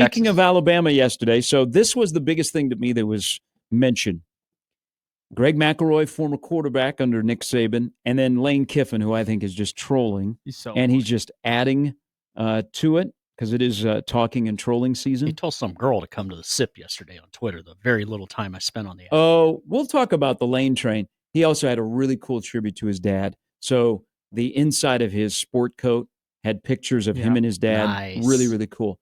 Speaking of Alabama yesterday, so this was the biggest thing to me that was mentioned. Greg McElroy, former quarterback under Nick Saban, and then Lane Kiffin, who I think is just trolling. He's just adding to it because it is talking and trolling season. He told some girl to come to the SIP yesterday on Twitter, the very little time I spent on the app. Oh, we'll talk about the Lane train. He also had a really cool tribute to his dad. So the inside of his sport coat had pictures of him and his dad. Nice. Really, really cool.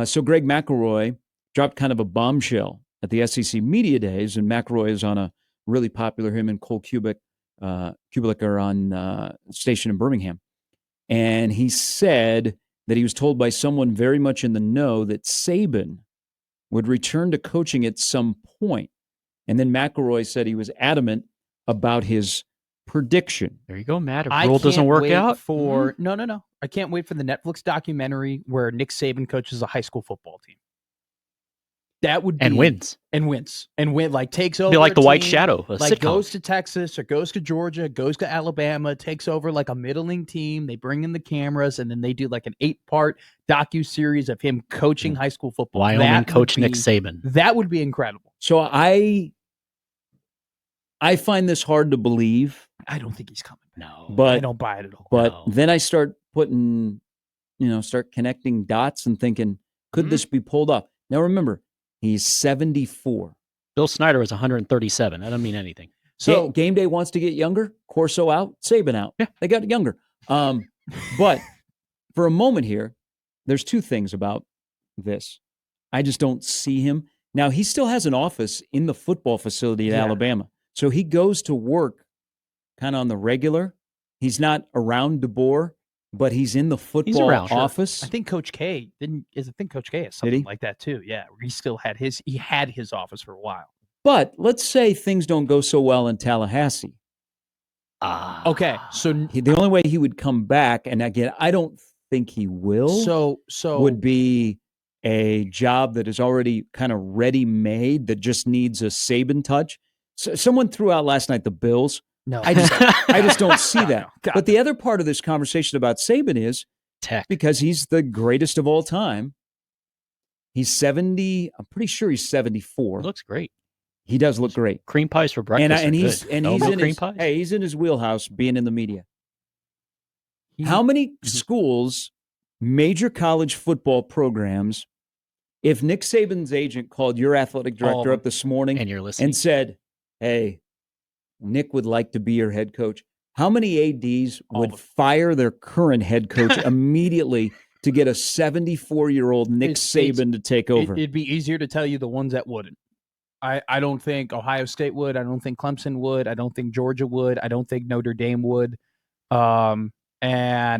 So Greg McElroy dropped kind of a bombshell at the SEC Media Days, and McElroy is on a really popular, him and Cole Kubick are on station in Birmingham. And he said that he was told by someone very much in the know that Saban would return to coaching at some point. And then McElroy said he was adamant about his prediction. There you go, Matt. If rule doesn't work out. No. I can't wait for the Netflix documentary where Nick Saban coaches a high school football team. That would be and wins, like takes over. Be like the team, White Shadow, like goes to Texas or goes to Georgia, goes to Alabama, takes over like a middling team. They bring in the cameras, and then they do like an 8-part docu-series of him coaching high school football. Wyoming coach Nick Saban. That would be incredible. So I find this hard to believe. I don't think he's coming. No, but I don't buy it at all. But then I start start connecting dots and thinking, could this be pulled off? Now remember, he's 74. Bill Snyder was 137. That doesn't mean anything. So game day wants to get younger. Corso out, Saban out. Yeah, they got younger. But for a moment here, there's two things about this. I just don't see him. Now, he still has an office in the football facility at Alabama. So he goes to work kind of on the regular. He's not around DeBoer, but he's in the football office. Sure. I think Coach K has something like that too. Yeah, where he had his office for a while. But let's say things don't go so well in Tallahassee. Okay, so the only way he would come back, and again, I don't think he will. So would be a job that is already kind of ready-made that just needs a Saban touch. So someone threw out last night the Bills. No, I just don't see that. But the other part of this conversation about Saban is tech, because he's the greatest of all time. He's 70. I'm pretty sure he's 74. He looks great. He does look great. Cream pies for breakfast. He's in his wheelhouse, being in the media. How many schools, major college football programs, if Nick Saban's agent called your athletic director up this morning and you're listening and said, "Hey, Nick would like to be your head coach," how many ADs would fire their current head coach immediately to get a 74-year-old Nick Saban to take over? It'd be easier to tell you the ones that wouldn't. I don't think Ohio State would. I don't think Clemson would. I don't think Georgia would. I don't think Notre Dame would. And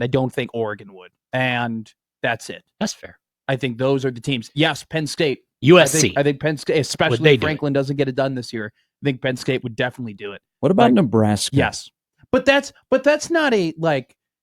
I don't think Oregon would. And that's it. That's fair. I think those are the teams. Yes, Penn State. USC. I think Penn State, especially if Franklin doesn't get it done this year, I think Penn State would definitely do it. What about Nebraska? Yes. But that's not a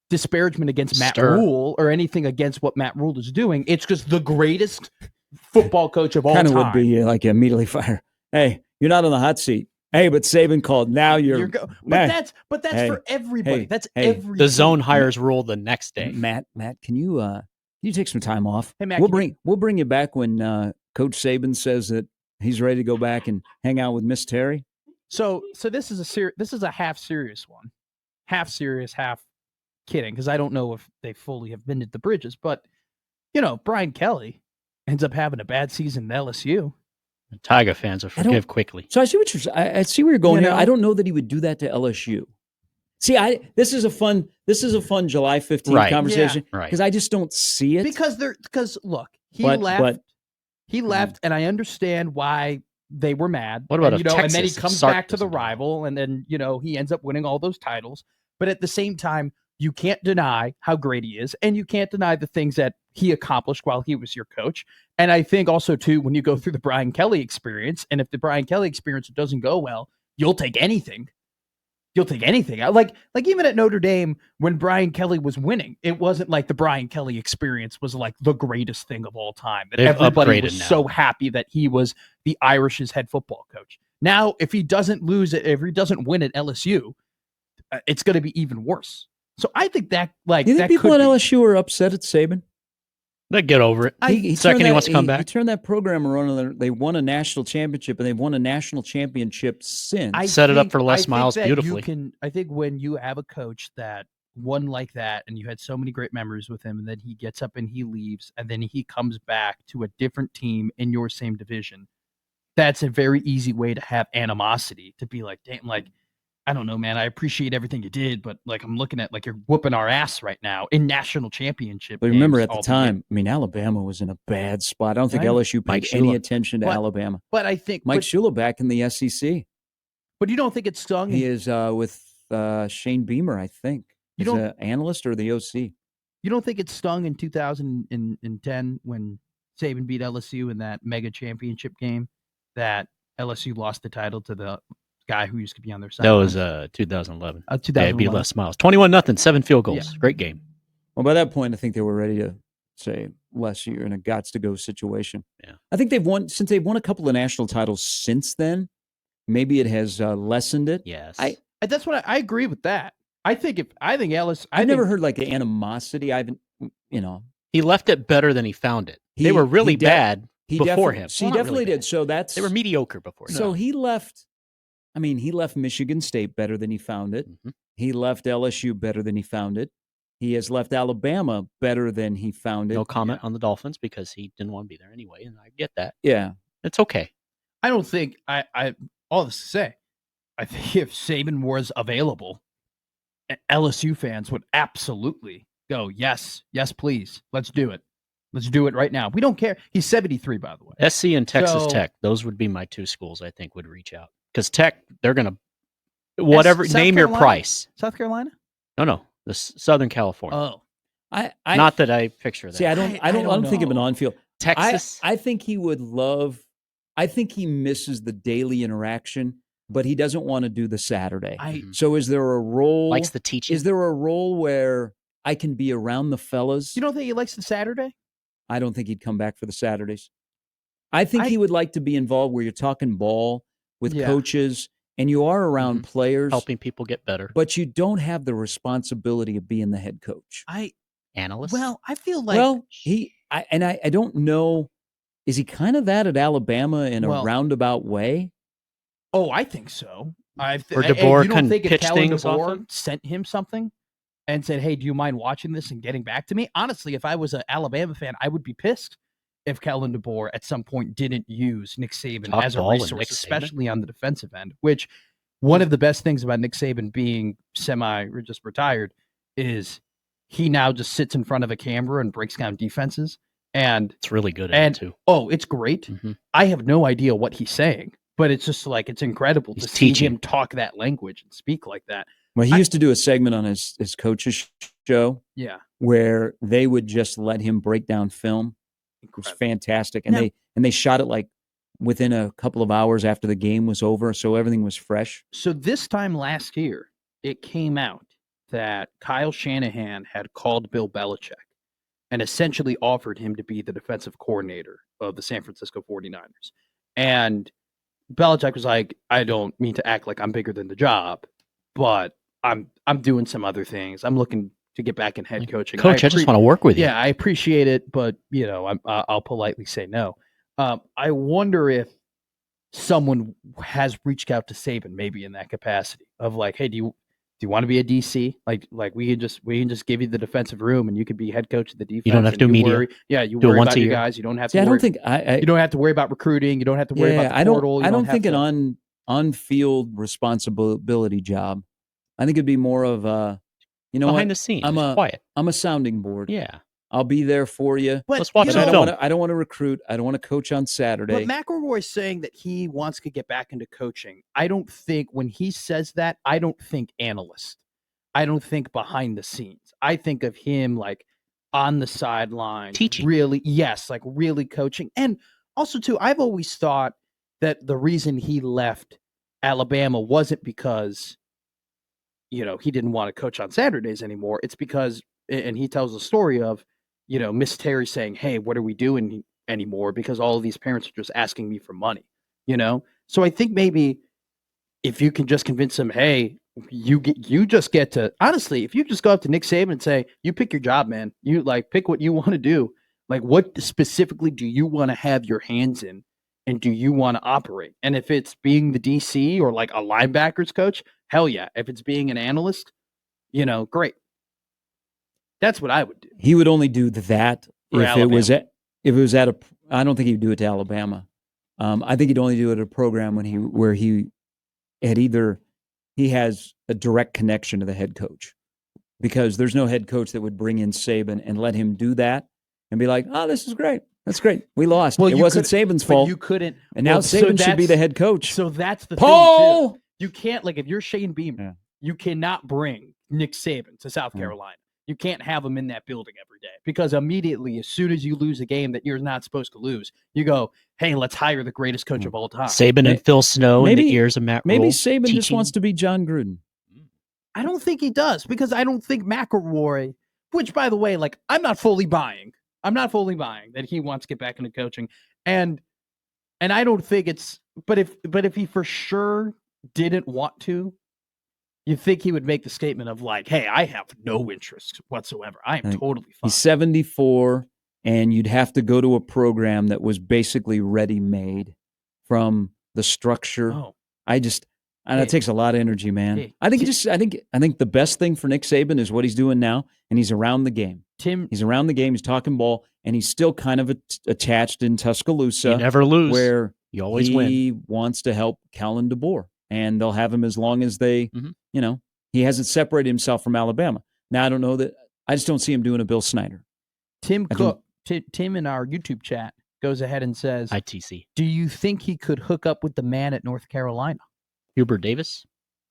disparagement against Matt Rule or anything against what Matt Rule is doing. It's just the greatest football coach of all time. Kind of would be like immediately fire. Hey, you're not on the hot seat. Hey, but Saban called. Now you're that's for everybody. That's everybody. The zone hires Rule the next day. Matt, can you take some time off? Hey, Matt, we'll bring you back when Coach Saban says that he's ready to go back and hang out with Miss Terry. So this is a half serious one, half serious, half kidding, because I don't know if they fully have bended the bridges. But Brian Kelly ends up having a bad season at LSU. Tiger fans will forgive quickly. So I see I see where you're going here. I don't know that he would do that to LSU. See, this is a fun July 15th conversation because I just don't see it. Because look, he left, and I understand why they were mad. What about and then he comes back to the rival, and then he ends up winning all those titles. But at the same time, you can't deny how great he is, and you can't deny the things that he accomplished while he was your coach. And I think also, too, when you go through the Brian Kelly experience, and if the Brian Kelly experience doesn't go well, you'll take anything. You'll take anything. Like even at Notre Dame, when Brian Kelly was winning, it wasn't like the Brian Kelly experience was like the greatest thing of all time. That everybody was so happy that he was the Irish's head football coach. Now, if he doesn't win at LSU, it's going to be even worse. So I think that you think people at LSU are upset at Saban? They get over it. Second he wants to come back. He turned that program around. And they won a national championship, and they've won a national championship since. Set it up for Les Miles beautifully. I think when you have a coach that won like that, and you had so many great memories with him, and then he gets up and he leaves, and then he comes back to a different team in your same division, that's a very easy way to have animosity, to be like, damn, like, I don't know, man. I appreciate everything you did, but like I'm looking at like you're whooping our ass right now in national championship. But remember at the time, I mean, Alabama was in a bad spot. I don't think LSU paid any attention to Alabama. But I think Mike Shula back in the SEC. But you don't think it's stung? He is with Shane Beamer, I think. He's an analyst or the OC. You don't think it stung in 2010 when Saban beat LSU in that mega championship game that LSU lost the title to the guy who used to be on their side? That was 2011. 2011. Yeah, beat Les Miles. 21-0, 7 field goals. Yeah. Great game. Well, by that point, I think they were ready to say, Les, you're in a gots-to-go situation. Yeah. I think they've won a couple of national titles since then. Maybe it has lessened it. Yes. That's what I agree with that. I've never heard like an animosity. He left it better than he found it. They were really bad before him. He definitely did. So they were mediocre before him. So he left. I mean, he left Michigan State better than he found it. Mm-hmm. He left LSU better than he found it. He has left Alabama better than he found it. No comment on the Dolphins because he didn't want to be there anyway, and I get that. Yeah. It's okay. I don't think all this to say, I think if Saban was available, LSU fans would absolutely go, yes, please. Let's do it. Let's do it right now. We don't care. He's 73, by the way. SC and Texas Tech, those would be my two schools I think would reach out. Because Tech, they're going to, whatever, name your price. South Carolina? No. The Southern California. Oh. Not that I picture that. See, I don't think of an on-field. Texas? I think he would love, I think he misses the daily interaction, but he doesn't want to do the Saturday. So is there a role? Likes the teaching. Is there a role where I can be around the fellas? You don't think he likes the Saturday? I don't think he'd come back for the Saturdays. I think he would like to be involved where you're talking ball with coaches and you are around players. Helping people get better. But you don't have the responsibility of being the head coach. Analyst? Well, I feel like... Well, I don't know. Is he kind of that at Alabama in a roundabout way? Oh, I think so. Or DeBoer you don't think pitch if things DeBoer off him? sent him something and said, hey, do you mind watching this and getting back to me? Honestly, if I was an Alabama fan, I would be pissed if Kellen DeBoer at some point didn't use Nick Saban as a resource, especially on the defensive end, which one of the best things about Nick Saban being just retired is he now just sits in front of a camera and breaks down defenses. And it's really good at it too. Oh, it's great. Mm-hmm. I have no idea what he's saying, but it's just like, it's incredible to see him talk that language and speak like that. Well, he used to do a segment on his coach's show. Yeah. Where they would just let him break down film. It was fantastic. And they shot it like within a couple of hours after the game was over. So everything was fresh. So this time last year, it came out that Kyle Shanahan had called Bill Belichick and essentially offered him to be the defensive coordinator of the San Francisco 49ers. And Belichick was like, I don't mean to act like I'm bigger than the job, but I'm doing some other things. I'm looking to get back in head coaching. Coach, I just want to work with you. Yeah, I appreciate it, but I'll politely say no. I wonder if someone has reached out to Saban maybe in that capacity of like, hey, do you want to be a DC? Like we can just give you the defensive room and you could be head coach of the defense. You don't have to do media. You worry about your guys. You don't have to. I don't think you don't have to worry about recruiting. You don't have to worry about the portal. I don't think an on-field responsibility job. I think it'd be more of behind the scenes. Quiet. I'm a sounding board. Yeah. I'll be there for you. But let's watch I don't want to recruit. I don't want to coach on Saturday. But McElroy's saying that he wants to get back into coaching. I don't think when he says that, I don't think analyst. I don't think behind the scenes. I think of him like on the sideline. Teaching. Really, yes, like really coaching. And also, too, I've always thought that the reason he left Alabama wasn't because, he didn't want to coach on Saturdays anymore. It's because, and he tells the story of, Miss Terry saying, hey, what are we doing anymore? Because all of these parents are just asking me for money, So I think maybe if you can just convince them, hey, you just get to, honestly, if you just go up to Nick Saban and say, you pick your job, man, you pick what you want to do. Like, what specifically do you want to have your hands in, and do you want to operate? And if it's being the DC or like a linebackers coach, hell yeah. If it's being an analyst, great. That's what I would do. He would only do that For if Alabama. it was at a. I don't think he'd do it to Alabama. I think he'd only do it at a program where he has a direct connection to the head coach, because there's no head coach that would bring in Saban and let him do that and be like, "Oh, this is great. That's great. We lost. It wasn't Saban's fault. You couldn't. And now Saban should be the head coach." So that's the Paul! thing too. You can't, like, if you're Shane Beamer, you cannot bring Nick Saban to South Carolina. You can't have him in that building every day, because immediately, as soon as you lose a game that you're not supposed to lose, you go, "Hey, let's hire the greatest coach of all time." Saban and Phil Snow in the ears of Matt Rule. Maybe Saban just wants to be John Gruden. I don't think he does, because I don't think McElroy, which, by the way, like, I'm not fully buying that he wants to get back into coaching, and I don't think it's. But if he for sure didn't want to, you think he would make the statement of like, "Hey, I have no interest whatsoever. I am totally fine." He's 74, and you'd have to go to a program that was basically ready-made from the structure. Oh. It takes a lot of energy, man. Hey, I think the best thing for Nick Saban is what he's doing now, and he's around the game. He's around the game. He's talking ball, and he's still kind of attached in Tuscaloosa. You never lose. Where you always win. He wants to help Kellen DeBoer, and they'll have him as long as they, he hasn't separated himself from Alabama. Now, I don't know that. I just don't see him doing a Bill Snyder. Tim Cook, Tim in our YouTube chat goes ahead and says, ITC. "Do you think he could hook up with the man at North Carolina?" Hubert Davis?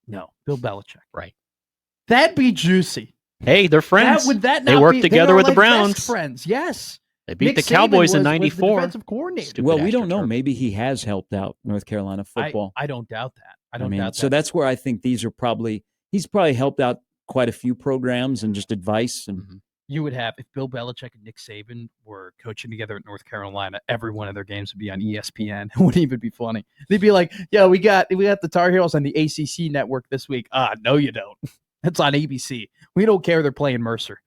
No, Bill Belichick. Right. That'd be juicy. Hey, they're friends. They work together with the Browns. Best friends, yes. They beat the Cowboys in '94. Defensive coordinator. Well, we don't know. Maybe he has helped out North Carolina football. I don't doubt that. I don't doubt that. So that's where I think he's probably helped out quite a few programs and just advice. And you would have, if Bill Belichick and Nick Saban were coaching together at North Carolina, every one of their games would be on ESPN. It wouldn't even be funny. They'd be like, "Yeah, we got the Tar Heels on the ACC network this week." No, you don't. That's on ABC. We don't care. They're playing Mercer.